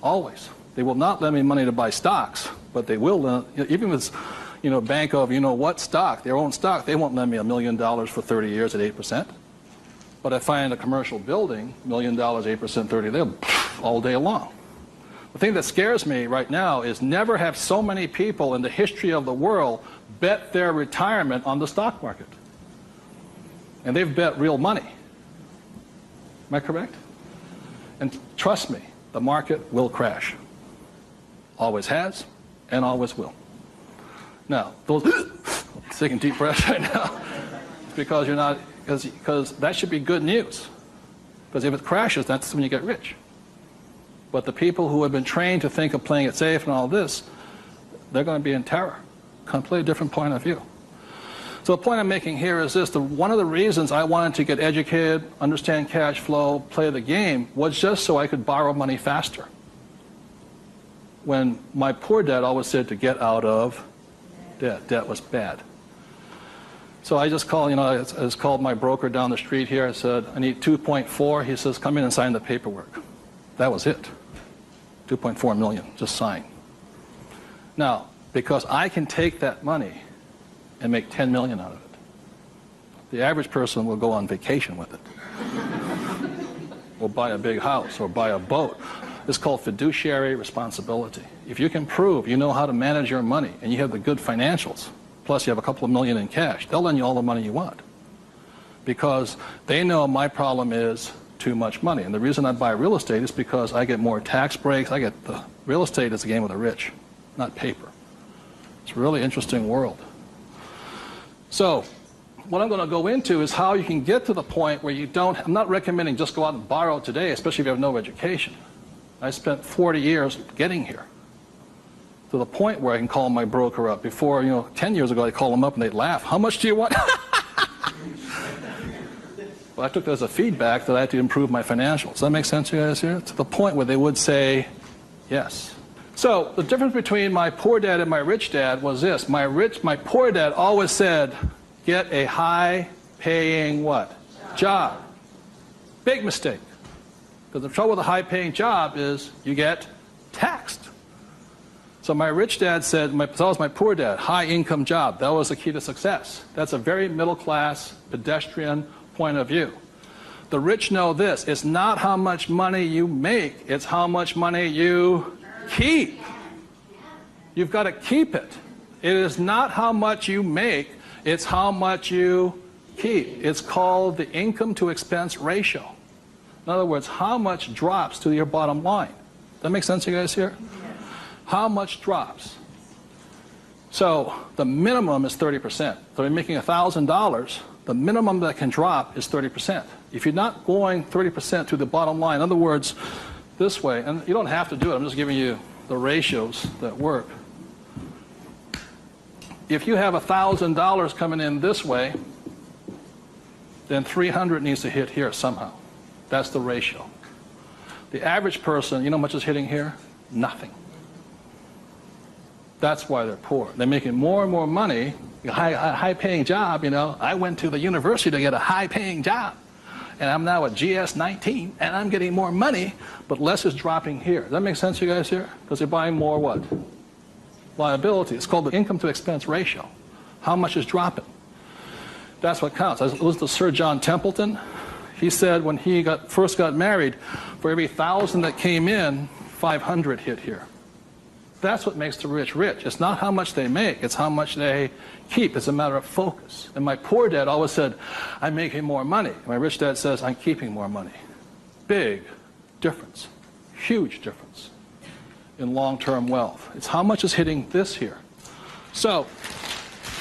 Always. They will not lend me money to buy stocks, but they will lend, even if it's, bank of what stock, their own stock, they won't lend me $1 million for 30 years at 8%. But I find a commercial building, $1 million, 8%, 30, they'll all day long. The thing that scares me right now is never have so many people in the history of the world bet their retirement on the stock market. And they've bet real money. Am I correct? And trust me, the market will crash. Always has and always will. Now, those taking deep breaths right now, because you're not, because that should be good news. Because if it crashes, that's when you get rich. But the people who have been trained to think of playing it safe and all this, they're going to be in terror. Completely different point of view. So the point I'm making here is this. One of the reasons I wanted to get educated, understand cash flow, play the game, was just so I could borrow money faster. When my poor dad always said to get out of debt. Debt was bad. So I just called, I just called my broker down the street here. I said, I need 2.4. He says, come in and sign the paperwork. That was it. 2.4 million, just sign. Now, because I can take that money and make 10 million out of it, the average person will go on vacation with it. Or buy a big house, or buy a boat. It's called fiduciary responsibility. If you can prove you know how to manage your money and you have the good financials, plus you have a couple of million in cash, they'll lend you all the money you want. Because they know my problem is too much money. And the reason I buy real estate is because I get more tax breaks. The real estate is a game of the rich, not paper. It's a really interesting world. So what I'm going to go into is how you can get to the point where you don't, I'm not recommending just go out and borrow today, especially if you have no education. I spent 40 years getting here to the point where I can call my broker up. Before, 10 years ago, I'd call them up and they'd laugh. How much do you want? Well, I took that as a feedback that I had to improve my financials. Does that make sense to you guys here? To the point where they would say yes. So the difference between my poor dad and my rich dad was this. My poor dad always said, get a high-paying what? Job. Big mistake. Because the trouble with a high-paying job is you get taxed. So my rich dad said, so was my poor dad, high-income job. That was the key to success. That's a very middle-class, pedestrian point of view. The rich know this. It's not how much money you make. It's how much money you keep. You've got to keep it. It is not how much you make. It's how much you keep. It's called the income to expense ratio. In other words, how much drops to your bottom line. Does that make sense to you guys here? How much drops? So the minimum is 30%. So you're making $1,000, the minimum that can drop is 30%. If you're not going 30% to the bottom line, in other words, this way, and you don't have to do it, I'm just giving you the ratios that work. If you have $1,000 coming in this way, then 300 needs to hit here somehow. That's the ratio. The average person, you know how much is hitting here? Nothing. That's why they're poor. They're making more and more money, a high-paying job, you know. I went to the university to get a high-paying job, and I'm now at GS-19, and I'm getting more money, but less is dropping here. Does that make sense to you guys here? Because they're buying more what? Liability. It's called the income-to-expense ratio. How much is dropping? That's what counts. I listened to Sir John Templeton. He said when he first got married, for every 1,000 that came in, 500 hit here. That's what makes the rich rich. It's not how much they make, it's how much they keep. It's a matter of focus. And my poor dad always said, I'm making more money. My rich dad says, I'm keeping more money. Big difference, huge difference in long-term wealth. It's how much is hitting this here. So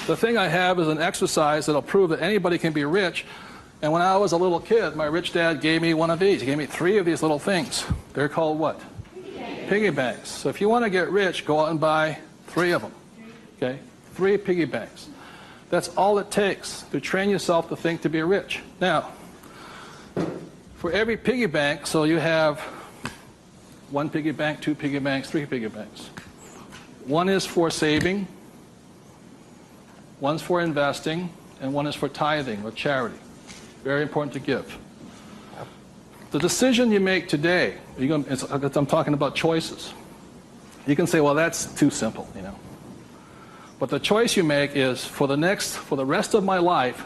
the thing I have is an exercise that'll prove that anybody can be rich. And when I was a little kid, my rich dad gave me one of these. He gave me 3 of these little things. They're called what? Piggy banks. So if you want to get rich, go out and buy 3 of them. Okay? 3 piggy banks. That's all it takes to train yourself to think to be rich. Now, for every piggy bank, so you have 1 piggy bank, 2 piggy banks, 3 piggy banks. 1 is for saving, 1's for investing, and 1 is for tithing or charity. Very important to give. The decision you make today, I'm talking about choices. You can say, well, that's too simple, you know. But the choice you make is for the rest of my life,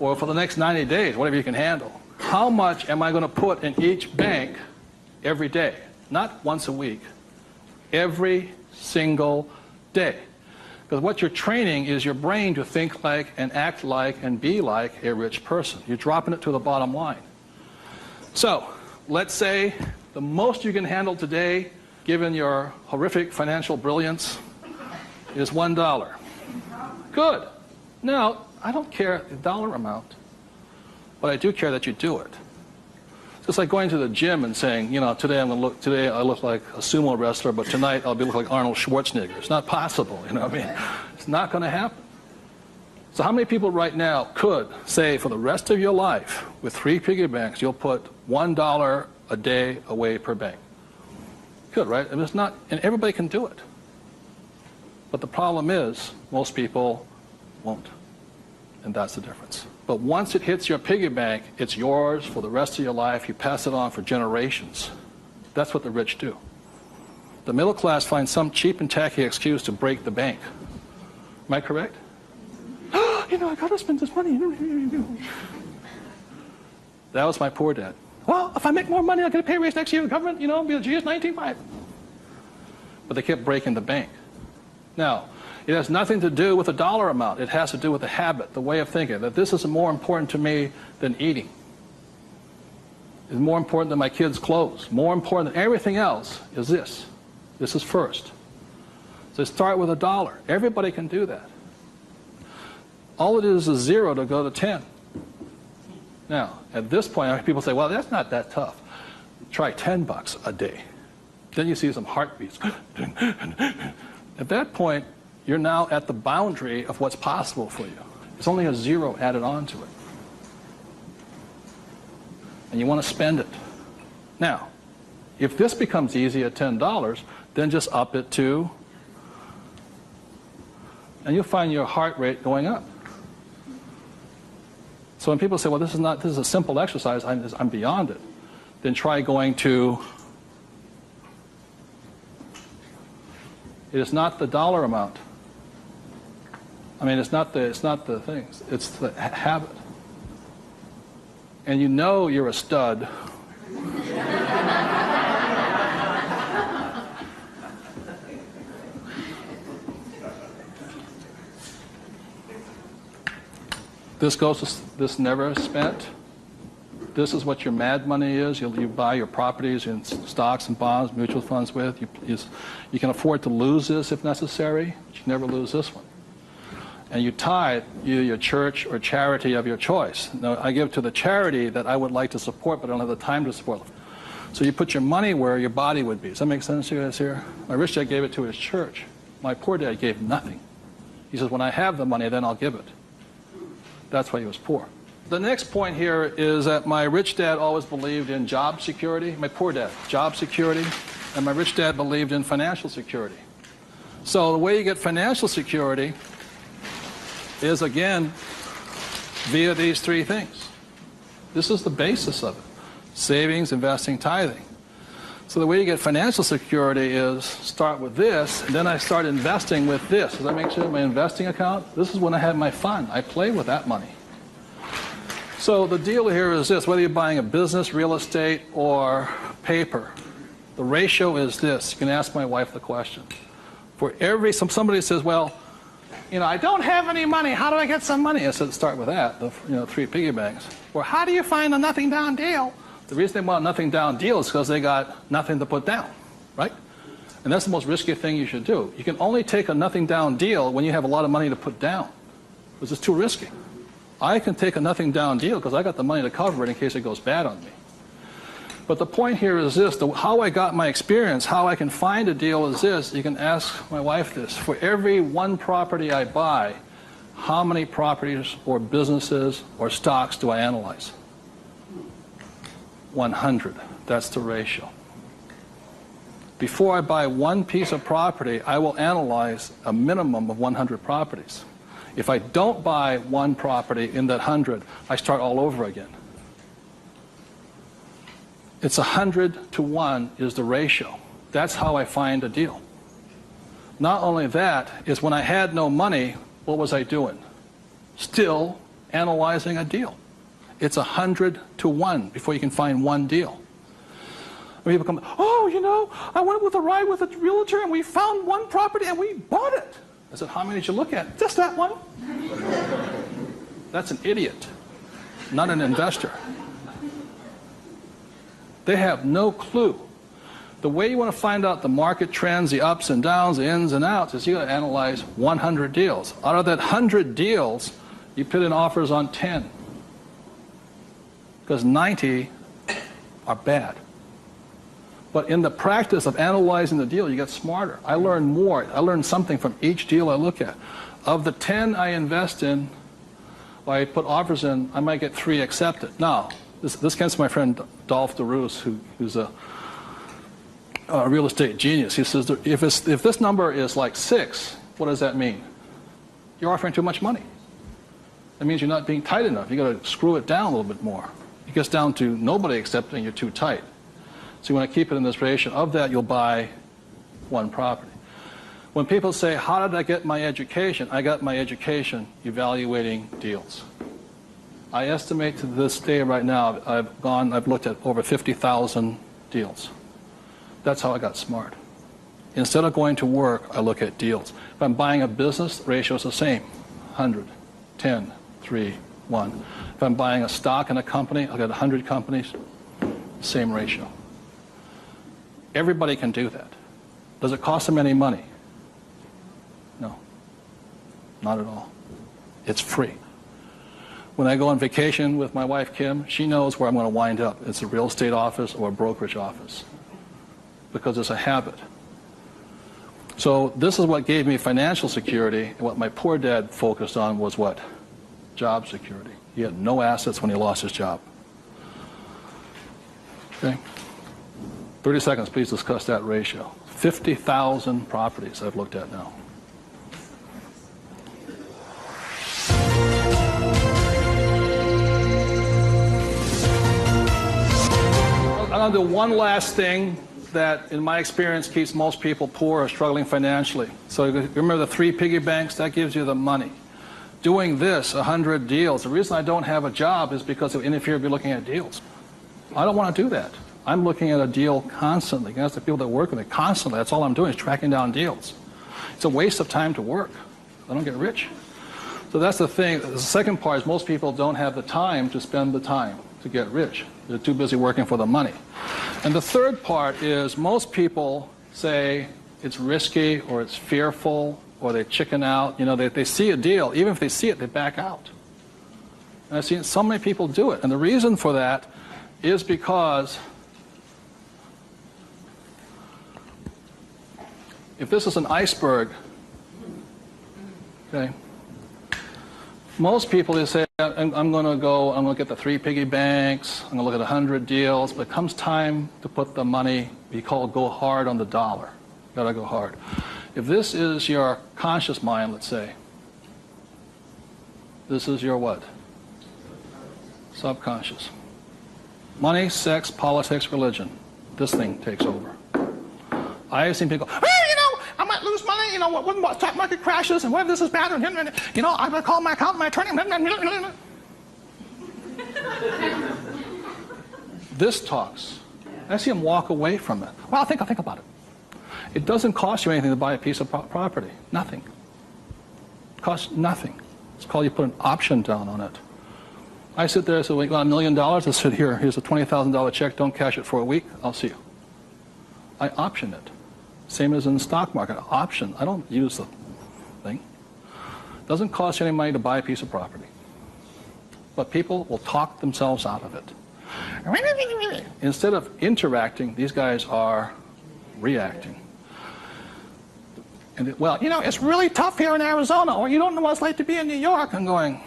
or for the next 90 days, whatever you can handle, how much am I going to put in each bank every day? Not once a week, every single day. Because what you're training is your brain to think like and act like and be like a rich person. You're dropping it to the bottom line. So, let's say the most you can handle today, given your horrific financial brilliance, is $1. Good. Now, I don't care the dollar amount, but I do care that you do it. It's just like going to the gym and saying, you know, today I look like a sumo wrestler, but tonight I'll look like Arnold Schwarzenegger. It's not possible, you know what I mean? It's not going to happen. So how many people right now could say for the rest of your life, with 3 piggy banks, you'll put $1 a day away per bank? Good, right? And it's not, and everybody can do it. But the problem is, most people won't. And that's the difference. But once it hits your piggy bank, it's yours for the rest of your life. You pass it on for generations. That's what the rich do. The middle class finds some cheap and tacky excuse to break the bank. Am I correct? You know, I got to spend this money. That was my poor dad. Well, if I make more money, I'll get a pay raise next year in government, you know, be a GS-19.5. But they kept breaking the bank. Now, it has nothing to do with the dollar amount. It has to do with the habit, the way of thinking, that this is more important to me than eating. It's more important than my kids' clothes. More important than everything else is this. This is first. So start with $1. Everybody can do that. All it is 0 to go to 10. Now, at this point, people say, well, that's not that tough. Try $10 a day. Then you see some heartbeats. At that point, you're now at the boundary of what's possible for you. It's only a 0 added on to it. And you want to spend it. Now, if this becomes easy at $10, then just up it to, and you'll find your heart rate going up. So when people say, well, this is a simple exercise, I'm beyond it, then try going to, it is not the dollar amount. I mean, it's not the things, it's the habit. And you know you're a stud. This never spent. This is what your mad money is. You buy your properties and stocks and bonds, mutual funds with. You can afford to lose this if necessary, but you never lose this one. And you tithe your church or charity of your choice. Now, I give to the charity that I would like to support, but I don't have the time to support. So you put your money where your body would be. Does that make sense to you guys here? My rich dad gave it to his church. My poor dad gave nothing. He says, when I have the money, then I'll give it. That's why he was poor. The next point here is that my rich dad always believed in job security. My poor dad, job security. And my rich dad believed in financial security. So the way you get financial security is, again, via these three things. This is the basis of it. Savings, investing, tithing. So the way you get financial security is start with this, and then I start investing with this. Does that make sense? My investing account, this is when I have my fun. I play with that money. So the deal here is this, whether you're buying a business, real estate, or paper, the ratio is this. You can ask my wife the question. For every, somebody says, well, you know, I don't have any money. How do I get some money? I said, start with that, the three piggy banks. Or how do you find a nothing down deal? The reason they want nothing down deal is because they got nothing to put down, right? And that's the most risky thing you should do. You can only take a nothing down deal when you have a lot of money to put down, because it's too risky. I can take a nothing down deal because I got the money to cover it in case it goes bad on me. But the point here is this, how I got my experience, how I can find a deal is this. You can ask my wife this. For every one property I buy, how many properties or businesses or stocks do I analyze? 100. That's the ratio. Before I buy one piece of property, I will analyze a minimum of 100 properties. If I don't buy one property in that 100, I start all over again. It's 100 to 1 is the ratio. That's how I find a deal. Not only that, is when I had no money, what was I doing? Still analyzing a deal. It's 100 to 1 before you can find one deal. When people come, oh, you know, I went with a ride with a realtor and we found one property and we bought it. I said, how many did you look at? Just that one. That's an idiot, not an investor. They have no clue. The way you want to find out the market trends, the ups and downs, the ins and outs, is you got to analyze 100 deals. Out of that 100 deals, you put in offers on 10. Because 90 are bad. But in the practice of analyzing the deal, you get smarter. I learn more. I learn something from each deal I look at. Of the 10 I invest in, or I put offers in, I might get 3 accepted. Now, this comes from my friend Dolph DeRoos, who's a real estate genius. He says, if this number is like 6, what does that mean? You're offering too much money. That means you're not being tight enough. You've got to screw it down a little bit more. It gets down to nobody accepting, you're too tight. So you want to keep it in this ratio. Of that, you'll buy one property. When people say, how did I get my education? I got my education evaluating deals. I estimate to this day right now, I've looked at over 50,000 deals. That's how I got smart. Instead of going to work, I look at deals. If I'm buying a business, the ratio is the same. 100, 10, 3, 1. If I'm buying a stock in a company, I've got 100 companies, same ratio. Everybody can do that. Does it cost them any money? No, not at all. It's free. When I go on vacation with my wife, Kim, she knows where I'm going to wind up. It's a real estate office or a brokerage office, because it's a habit. So this is what gave me financial security, and what my poor dad focused on was what? Job security. He had no assets when he lost his job. Okay? 30 seconds, please discuss that ratio. 50,000 properties I've looked at now. I'm going to do one last thing that, in my experience, keeps most people poor or struggling financially. So you remember the 3 piggy banks? That gives you the money. Doing this, 100 deals. The reason I don't have a job is because it would interfere with me looking at deals. I don't want to do that. I'm looking at a deal constantly. That's the people that work with me constantly. That's all I'm doing is tracking down deals. It's a waste of time to work. I don't get rich. So that's the thing. The second part is most people don't have the time to spend the time to get rich. They're too busy working for the money. And the third part is most people say it's risky or it's fearful or they chicken out. You know, they see a deal. Even if they see it, they back out. And I've seen so many people do it. And the reason for that is because if this is an iceberg, okay, most people, they say, I'm going to get the 3 piggy banks, I'm going to look at 100 deals, but it comes time to put the money, we call it go hard on the dollar. Got to go hard. If this is your conscious mind, let's say, this is your what? Subconscious. Money, sex, politics, religion. This thing takes over. I have seen people go, I might lose money, when the stock market crashes, and what if this is bad, and I'm going to call my accountant, my attorney. This talks. I see him walk away from it. Well, I'll think about it. It doesn't cost you anything to buy a piece of property. Nothing. It costs nothing. It's called you put an option down on it. I sit there and say, well, you got $1 million? I said, here's a $20,000 check. Don't cash it for a week. I'll see you. I option it. Same as in the stock market. Option. I don't use the thing. It doesn't cost you any money to buy a piece of property. But people will talk themselves out of it. Instead of interacting, these guys are reacting. And it's really tough here in Arizona, or you don't know what it's like to be in New York. I'm going,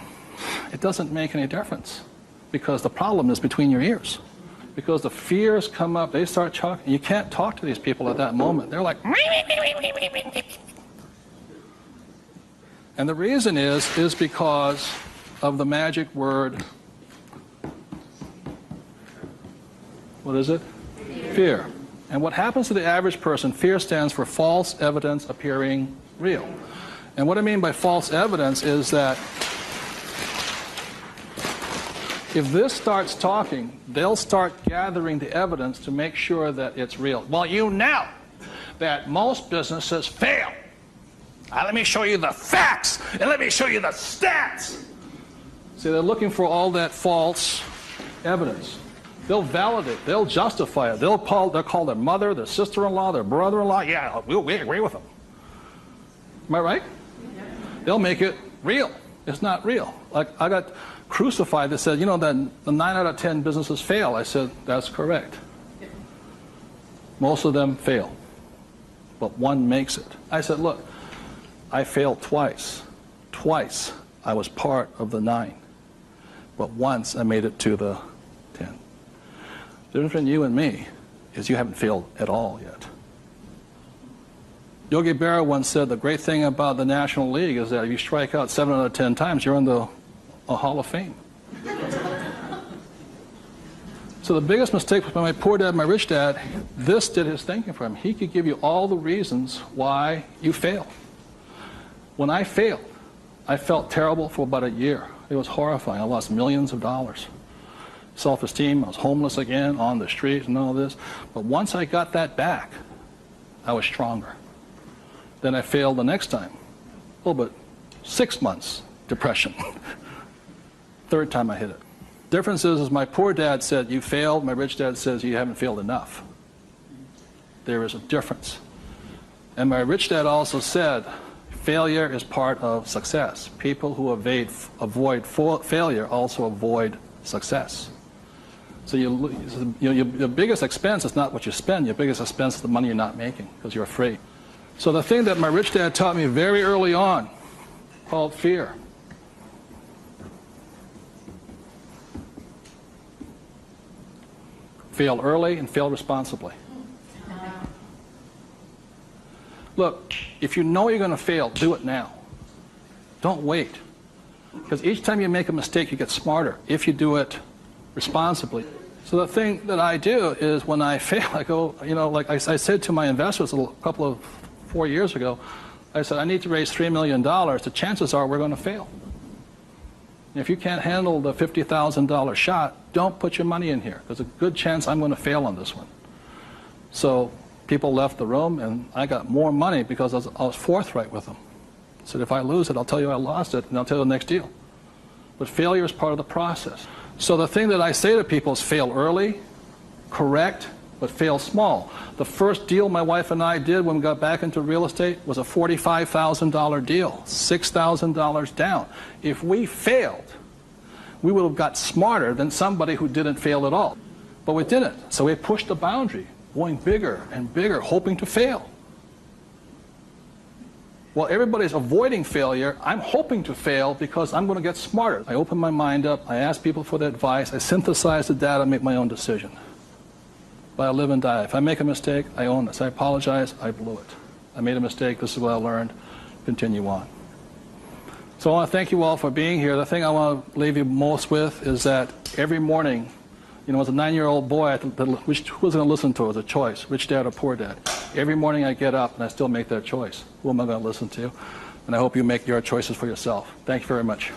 it doesn't make any difference, because the problem is between your ears. Because the fears come up, they start talking. You can't talk to these people at that moment. They're like, and the reason is because of the magic word. What is it? Fear. And what happens to the average person, fear stands for false evidence appearing real. And what I mean by false evidence is that if this starts talking, they'll start gathering the evidence to make sure that it's real. Well, you know that most businesses fail. Let me show you the facts, and let me show you the stats. See, they're looking for all that false evidence. They'll validate, they'll justify it. They'll call their mother, their sister-in-law, their brother-in-law. Yeah, we agree with them. Am I right? Yeah. They'll make it real. It's not real. Like, I got crucified that said, that the 9 out of 10 businesses fail. I said, that's correct. Most of them fail, but one makes it. I said, look, I failed twice. Twice I was part of the 9, but once I made it to the 10. The difference between you and me is you haven't failed at all yet. Yogi Berra once said the great thing about the National League is that if you strike out 7 out of 10 times, you're in the Hall of Fame. So the biggest mistake was by my poor dad, my rich dad. This did his thinking for him. He could give you all the reasons why you fail. When I failed, I felt terrible for about a year. It was horrifying. I lost millions of dollars. Self-esteem, I was homeless again, on the street and all this. But once I got that back, I was stronger. Then I failed the next time. A little bit, 6 months, depression. Third time I hit it. Difference is my poor dad said, you failed. My rich dad says, you haven't failed enough. There is a difference. And my rich dad also said, failure is part of success. People who avoid failure also avoid success. So your biggest expense is not what you spend. Your biggest expense is the money you're not making because you're afraid. So the thing that my rich dad taught me very early on, called fear. Fail early and fail responsibly. Look, if you know you're going to fail, do it now. Don't wait. Because each time you make a mistake, you get smarter if you do it responsibly. So the thing that I do is when I fail, I go, like I said to my investors a couple of 4 years ago, I said, I need to raise $3 million. The chances are we're going to fail. And if you can't handle the $50,000 shot, don't put your money in here. There's a good chance I'm going to fail on this one. So people left the room, and I got more money because I was forthright with them. I said, if I lose it, I'll tell you I lost it, and I'll tell you the next deal. But failure is part of the process. So the thing that I say to people is fail early, correct, but fail small. The first deal my wife and I did when we got back into real estate was a $45,000 deal, $6,000 down. If we failed, we would have got smarter than somebody who didn't fail at all. But we didn't. So we pushed the boundary, going bigger and bigger, hoping to fail. Well, everybody's avoiding failure. I'm hoping to fail because I'm going to get smarter. I open my mind up. I ask people for their advice. I synthesize the data, make my own decision. But I live and die. If I make a mistake, I own this. I apologize. I blew it. I made a mistake. This is what I learned. Continue on. So I want to thank you all for being here. The thing I want to leave you most with is that every morning, as a 9-year-old boy, I thought, who was going to listen to? It was a choice, rich dad or poor dad. Every morning I get up and I still make that choice. Who am I going to listen to? And I hope you make your choices for yourself. Thank you very much.